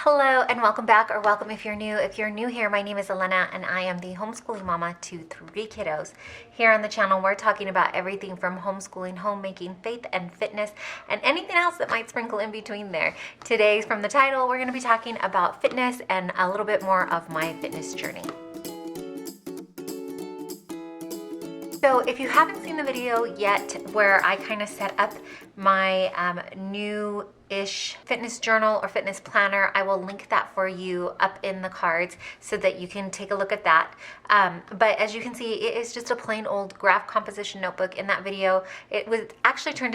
Hello and welcome back, or welcome if you're new. If you're new here, my name is Elena and I am the homeschooling mama to 3 kiddos. Here on the channel, we're talking about everything from homeschooling, homemaking, faith and fitness, and anything else that might sprinkle in between there. Today, from the title, we're going to be talking about fitness and a little bit more of my fitness journey. So if you haven't seen the video yet where I kind of set up my new-ish fitness journal or fitness planner, I will link that for you up in the cards so that you can take a look at that. But as you can see, it is just a plain old graph composition notebook. In that video, it was actually turned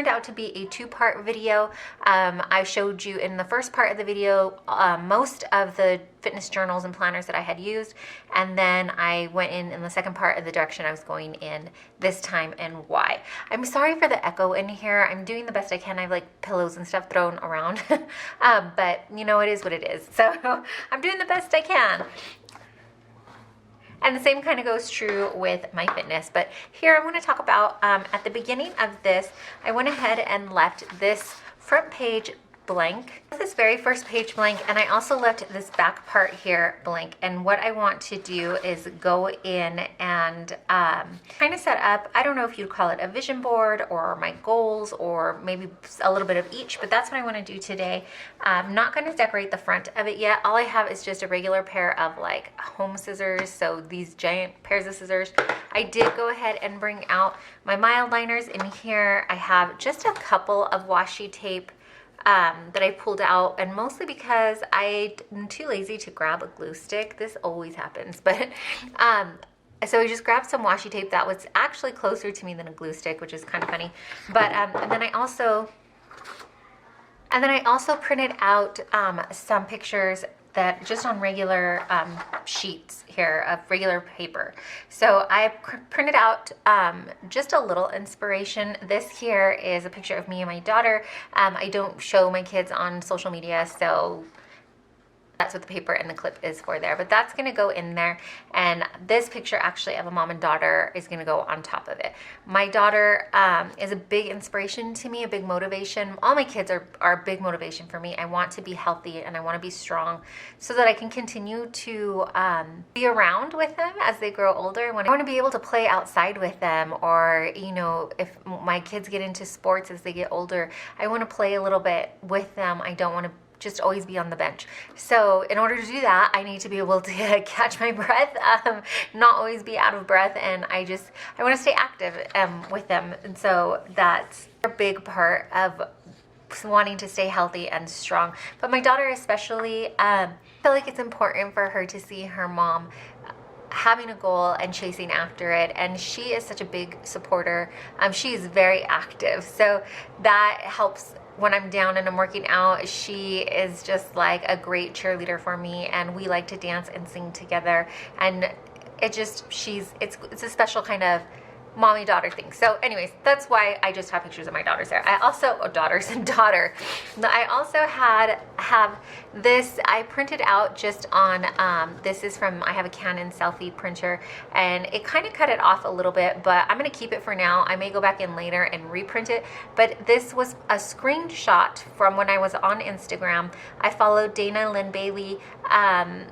out to be a 2-part video. I showed you in the first part of the video most of the fitness journals and planners that I had used, and then I went in the second part of the direction I was going in this time and why. I'm sorry for the echo in here. I'm doing the best I can. I have like pillows and stuff thrown around, but you know, it is what it is. So I'm doing the best I can. And the same kind of goes true with my fitness. But here I'm going to talk about, at the beginning of this, I went ahead and left this front page blank, this very first page blank, and I also left this back part here blank. And what I want to do is go in and kind of set up, I don't know if you'd call it a vision board or my goals or maybe a little bit of each, but that's what I want to do today. I'm not going to decorate the front of it yet. All I have is just a regular pair of like home scissors, so these giant pairs of scissors. I did go ahead and bring out my mild liners in here. I have just a couple of washi tape that I pulled out, and mostly because I'm too lazy to grab a glue stick. This always happens, but so I just grabbed some washi tape that was actually closer to me than a glue stick, which is kind of funny. But and then I also printed out some pictures that just on regular sheets here of regular paper. So I printed out just a little inspiration. This here is a picture of me and my daughter. I don't show my kids on social media, so that's what the paper and the clip is for there, but that's going to go in there. And this picture actually of a mom and daughter is going to go on top of it. My daughter is a big inspiration to me, a big motivation. All my kids are a big motivation for me. I want to be healthy and I want to be strong so that I can continue to be around with them as they grow older. I want to be able to play outside with them, or, you know, if my kids get into sports as they get older, I want to play a little bit with them. I don't want to just always be on the bench. So in order to do that, I need to be able to catch my breath, not always be out of breath, and I want to stay active with them. And so that's a big part of wanting to stay healthy and strong. But my daughter especially, I feel like it's important for her to see her mom having a goal and chasing after it, and she is such a big supporter. She is very active, so that helps. When I'm down and I'm working out, she is just like a great cheerleader for me, and we like to dance and sing together, and it's a special kind of mommy-daughter thing. So anyways, that's why I just have pictures of my daughters there. I also, daughters and daughter. I also have this, I printed out just on, this is from, I have a Canon selfie printer, and it kind of cut it off a little bit, but I'm going to keep it for now. I may go back in later and reprint it, but this was a screenshot from when I was on Instagram. I followed Dana Lynn Bailey,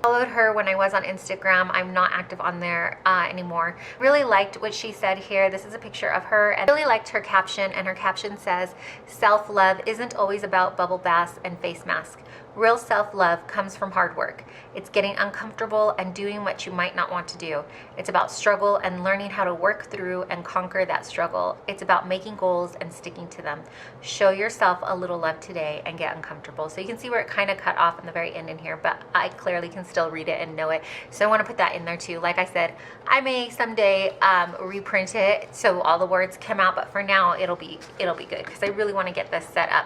followed her when I was on Instagram. I'm not active on there anymore. Really liked what she said here. This is a picture of her, and I really liked her caption, and her caption says, "Self-love isn't always about bubble baths and face masks. Real self-love comes from hard work. It's getting uncomfortable and doing what you might not want to do. It's about struggle and learning how to work through and conquer that struggle. It's about making goals and sticking to them. Show yourself a little love today and get uncomfortable." So you can see where it kind of cut off in the very end in here, but I clearly can still read it and know it. So I want to put that in there too. Like I said, I may someday reprint it so all the words come out, but for now it'll be good because I really want to get this set up.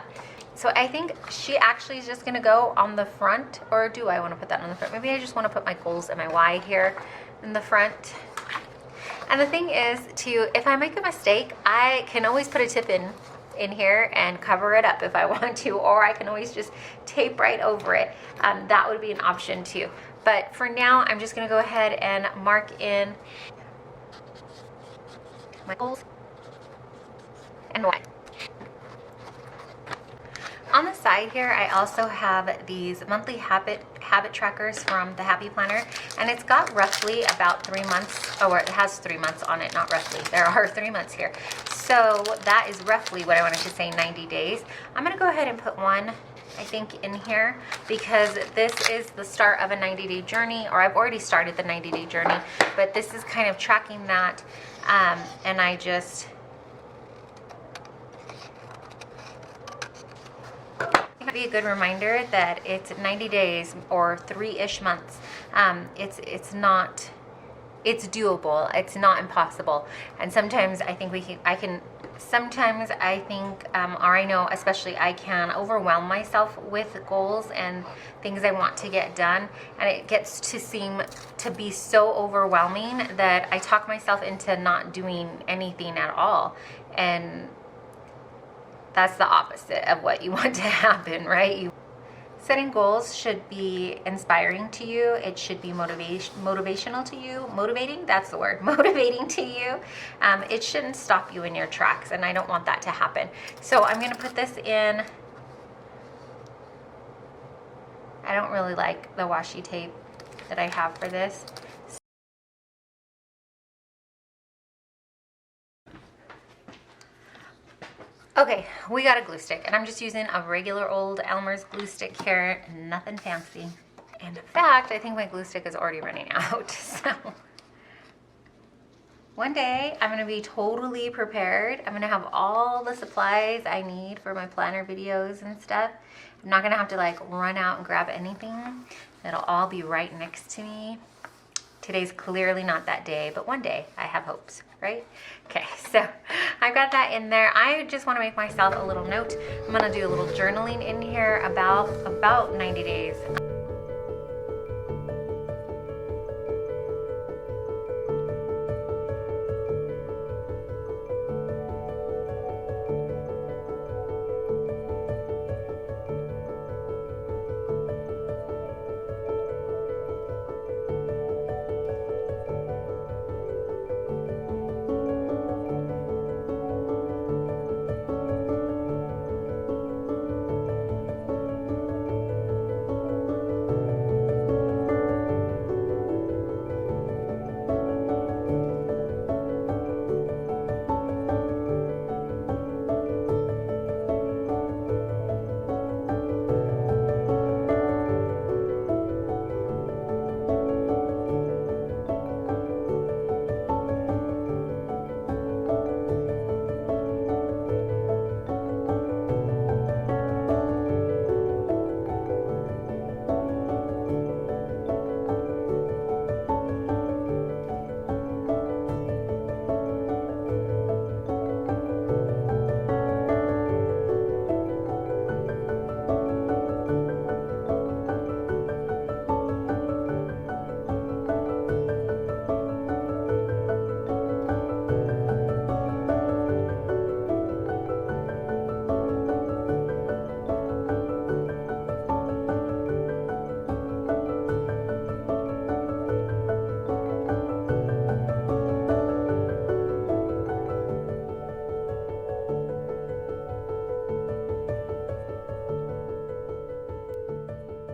So I think she actually is just going to go on the front, or do I want to put that on the front? Maybe I just want to put my goals and my why here in the front. And the thing is, if I make a mistake, I can always put a tip in here and cover it up if I want to, or I can always just tape right over it. That would be an option too. But for now, I'm just going to go ahead and mark in my goals and why. On the side here, I also have these monthly habit trackers from the Happy Planner, and it's got roughly about 3 months, or it has 3 months on it, not roughly. There are 3 months here. So that is roughly what I wanted to say, 90 days. I'm gonna go ahead and put one, I think, in here, because this is the start of a 90-day journey, or I've already started the 90-day journey, but this is kind of tracking that, and I just, it might be a good reminder that it's 90 days or 3-ish months. It's not, it's doable. It's not impossible. And sometimes I think sometimes I think, or I know especially, I can overwhelm myself with goals and things I want to get done, and it gets to seem to be so overwhelming that I talk myself into not doing anything at all. And that's the opposite of what you want to happen, right? Setting goals should be inspiring to you. It should be motivational to you. Motivating, that's the word, motivating to you. It shouldn't stop you in your tracks, and I don't want that to happen. So I'm gonna put this in. I don't really like the washi tape that I have for this. Okay, we got a glue stick, and I'm just using a regular old Elmer's glue stick here, nothing fancy. And in fact, I think my glue stick is already running out, so. One day, I'm gonna be totally prepared. I'm gonna have all the supplies I need for my planner videos and stuff. I'm not gonna have to like run out and grab anything. It'll all be right next to me. Today's clearly not that day, but one day I have hopes, right? Okay, so I've got that in there. I just want to make myself a little note. I'm gonna do a little journaling in here about 90 days.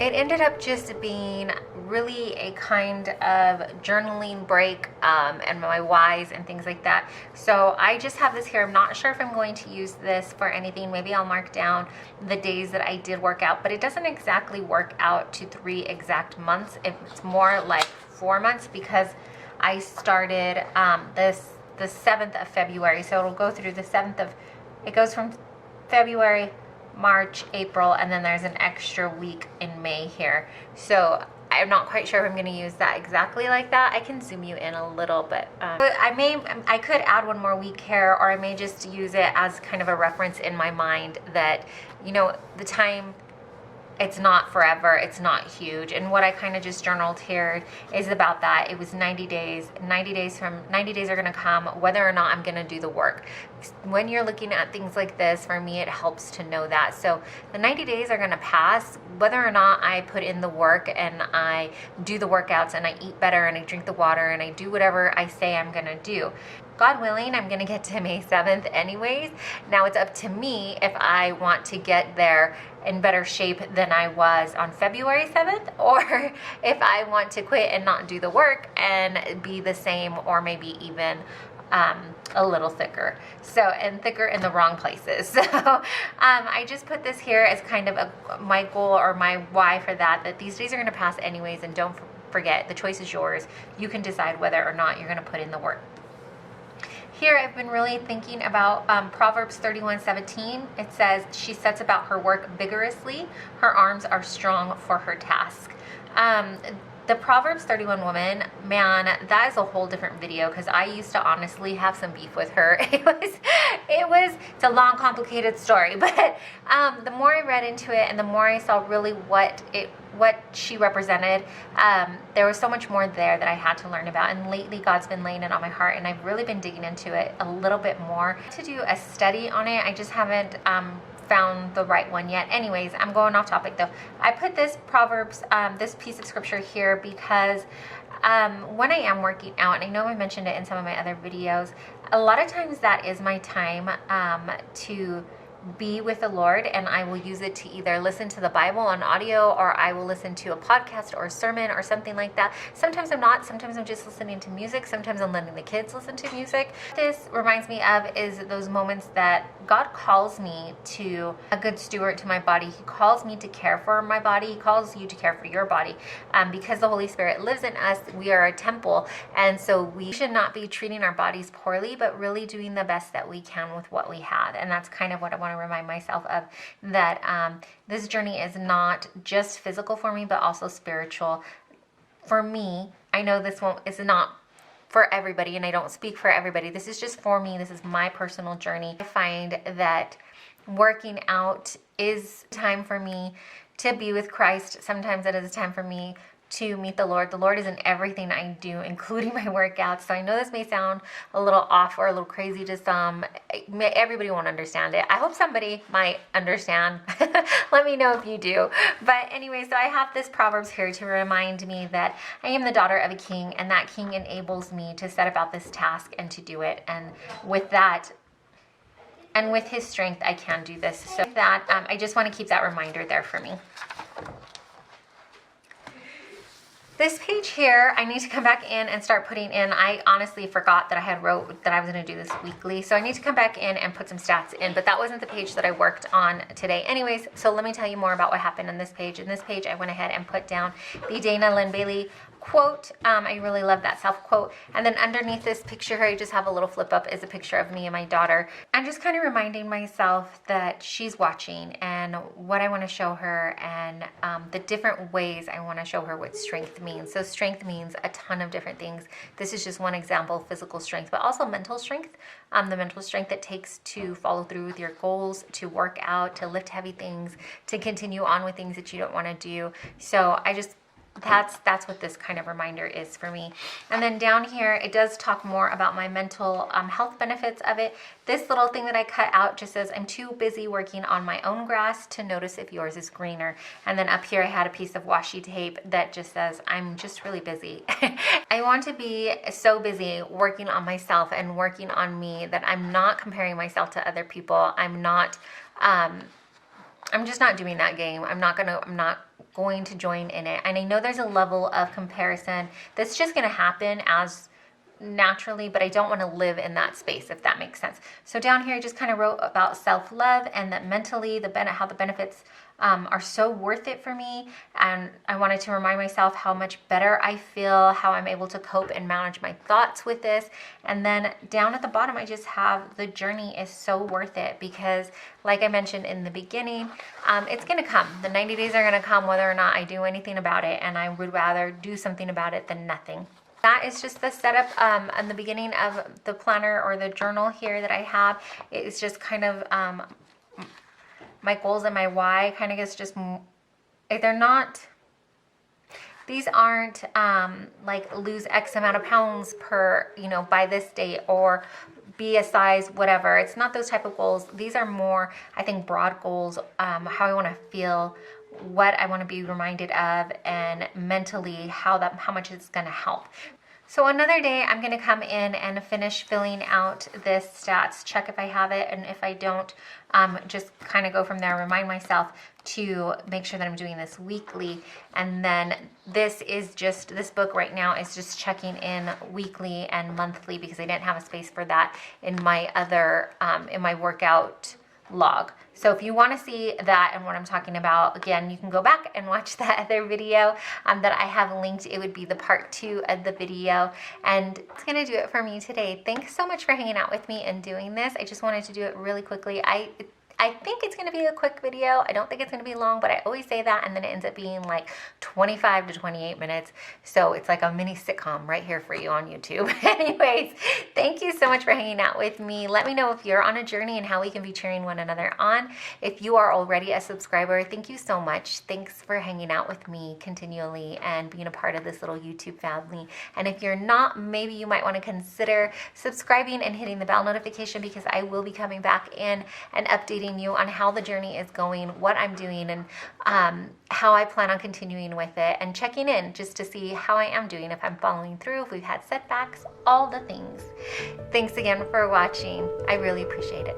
It ended up just being really a kind of journaling break, and my whys and things like that. So I just have this here. I'm not sure if I'm going to use this for anything. Maybe I'll mark down the days that I did work out, but it doesn't exactly work out to 3 exact months. It's more like 4 months, because I started the 7th of February. So it'll go through the 7th of, it goes from February, March, April, and then there's an extra week in May here. So I'm not quite sure if I'm going to use that exactly like that. I can zoom you in a little bit. But I could add 1 more week here, or I may just use it as kind of a reference in my mind that, you know, the time, it's not forever, it's not huge. And what I kind of just journaled here is about that. It was 90 days. 90 days are gonna come whether or not I'm gonna do the work. When you're looking at things like this, for me, it helps to know that. So the 90 days are gonna pass whether or not I put in the work and I do the workouts and I eat better and I drink the water and I do whatever I say I'm gonna do. God willing, I'm gonna get to May 7th anyways. Now it's up to me if I want to get there in better shape than I was on February 7th, or if I want to quit and not do the work and be the same, or maybe even a little thicker. So, and thicker in the wrong places. So I just put this here as kind of my goal or my why for that these days are going to pass anyways, and don't forget, the choice is yours. You can decide whether or not you're going to put in the work. Here I've been really thinking about Proverbs 31:17. It says, she sets about her work vigorously. Her arms are strong for her task. The Proverbs 31 woman, man, that is a whole different video, because I used to honestly have some beef with her. It's a long, complicated story, but the more I read into it and the more I saw really what she represented, there was so much more there that I had to learn about. And lately God's been laying it on my heart, and I've really been digging into it a little bit more to do a study on it. I just haven't found the right one yet. Anyways, I'm going off topic though. I put this Proverbs, this piece of scripture here because when I am working out, and I know I mentioned it in some of my other videos, a lot of times that is my time to be with the Lord, and I will use it to either listen to the Bible on audio, or I will listen to a podcast or a sermon or something like that. Sometimes I'm not. Sometimes I'm just listening to music. Sometimes I'm letting the kids listen to music. This reminds me of is those moments that God calls me to a good steward to my body. He calls me to care for my body. He calls you to care for your body. Because the Holy Spirit lives in us, we are a temple, and so we should not be treating our bodies poorly, but really doing the best that we can with what we have. And that's kind of what I want to remind myself of, that this journey is not just physical for me, but also spiritual. For me, I know this is not for everybody, and I don't speak for everybody. This is just for me. This is my personal journey. I find that working out is time for me to be with Christ. Sometimes it is time for me to meet the Lord. The Lord is in everything I do, including my workouts. So I know this may sound a little off or a little crazy to some. Everybody won't understand it. I hope somebody might understand. Let me know if you do. But anyway, so I have this Proverbs here to remind me that I am the daughter of a king, and that king enables me to set about this task and to do it. And with that, and with his strength, I can do this. So that, I just want to keep that reminder there for me. This page here, I need to come back in and start putting in. I honestly forgot that I had wrote that I was going to do this weekly, so I need to come back in and put some stats in, but that wasn't the page that I worked on today. Anyways, so let me tell you more about what happened in this page. In this page, I went ahead and put down the Dana Lynn Bailey quote. I really love that self-quote. And then underneath this picture here, I just have a little flip up, is a picture of me and my daughter. I'm just kind of reminding myself that she's watching, and what I want to show her, and the different ways I want to show her what strength means. So strength means a ton of different things. This is just one example of physical strength, but also mental strength. The mental strength it takes to follow through with your goals, to work out, to lift heavy things, to continue on with things that you don't want to do. So that's what this kind of reminder is for me. And then down here, it does talk more about my mental health benefits of it. This little thing that I cut out just says, I'm too busy working on my own grass to notice if yours is greener. And then up here, I had a piece of washi tape that just says, I'm just really busy. I want to be so busy working on myself and working on me that I'm not comparing myself to other people. I'm just not doing that game. I'm not going to join in it. And I know there's a level of comparison that's just going to happen as naturally, but I don't want to live in that space, if that makes sense. So down here, I just kind of wrote about self-love, and that mentally, how the benefits are so worth it for me. And I wanted to remind myself how much better I feel, how I'm able to cope and manage my thoughts with this. And then down at the bottom, I just have the journey is so worth it, because like I mentioned in the beginning, it's going to come. The 90 days are going to come whether or not I do anything about it. And I would rather do something about it than nothing. That is just the setup in the beginning of the planner or the journal here that I have. It's just kind of my goals and my why kind of gets just, they're not, these aren't like lose X amount of pounds per, by this date, or be a size whatever. It's not those type of goals. These are more, I think, broad goals, how I want to feel, what I want to be reminded of, and mentally how much it's going to help. So another day I'm going to come in and finish filling out this stats, check if I have it, and if I don't, just kind of go from there, remind myself to make sure that I'm doing this weekly. And then this book right now is just checking in weekly and monthly because I didn't have a space for that in my other, in my workout log. So if you want to see that and what I'm talking about, again, you can go back and watch that other video that I have linked. It would be the part 2 of the video. And it's going to do it for me today. Thanks so much for hanging out with me and doing this. I just wanted to do it really quickly. I think it's going to be a quick video. I don't think it's going to be long, but I always say that, and then it ends up being like 25 to 28 minutes. So it's like a mini sitcom right here for you on YouTube. Anyways, thank you so much for hanging out with me. Let me know if you're on a journey and how we can be cheering one another on. If you are already a subscriber, thank you so much. Thanks for hanging out with me continually and being a part of this little YouTube family. And if you're not, maybe you might want to consider subscribing and hitting the bell notification, because I will be coming back in and updating you on how the journey is going, what I'm doing, and how I plan on continuing with it, and checking in just to see how I am doing, if I'm following through, if we've had setbacks, all the things. Thanks again for watching. I really appreciate it.